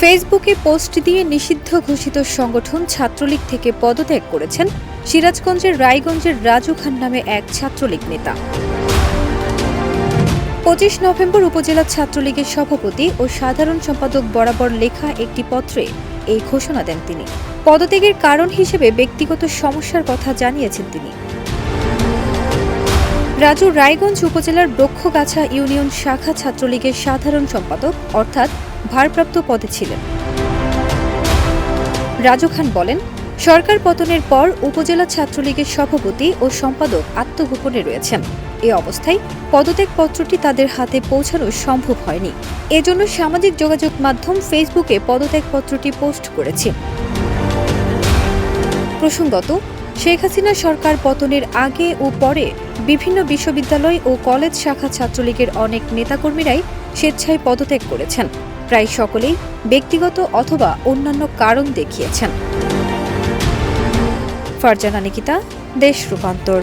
ফেসবুকে পোস্ট দিয়ে নিষিদ্ধ ঘোষিত সংগঠন ছাত্রলীগ থেকে পদত্যাগ করেছেন সিরাজগঞ্জের রায়গঞ্জের রাজু খান নামে এক ছাত্রলীগ নেতা। ২৫ নভেম্বর উপজেলা ছাত্রলীগের সভাপতি ও সাধারণ সম্পাদক বরাবর লেখা একটি পত্রে এই ঘোষণা দেন তিনি। পদত্যাগের কারণ হিসেবে ব্যক্তিগত সমস্যার কথা জানিয়েছেন তিনি। রাজু রায়গঞ্জ উপজেলার বৃক্ষগাছা ইউনিয়ন শাখা ছাত্রলীগের সাধারণ সম্পাদক অর্থাৎ ভারপ্রাপ্ত পদে ছিলেন। রাজু খান বলেন, সরকার পতনের পর উপজেলা ছাত্রলীগের সভাপতি ও সম্পাদক আত্মগোপনে রয়েছেন। এ অবস্থায় পদত্যাগ পত্রটি তাদের হাতে পৌঁছানো সম্ভব হয়নি। এজন্য সামাজিক যোগাযোগ মাধ্যম ফেসবুকে পদত্যাগ পত্রটি পোস্ট করেছে। প্রসঙ্গত, শেখ হাসিনা সরকার পতনের আগে ও পরে বিভিন্ন বিশ্ববিদ্যালয় ও কলেজ শাখা ছাত্রলীগের অনেক নেতাকর্মীরাই স্বেচ্ছায় পদত্যাগ করেছেন। প্রায় সকলেই ব্যক্তিগত অথবা অন্যান্য কারণ দেখিয়েছেন। ফারজানা নিকিতা, দেশ রূপান্তর।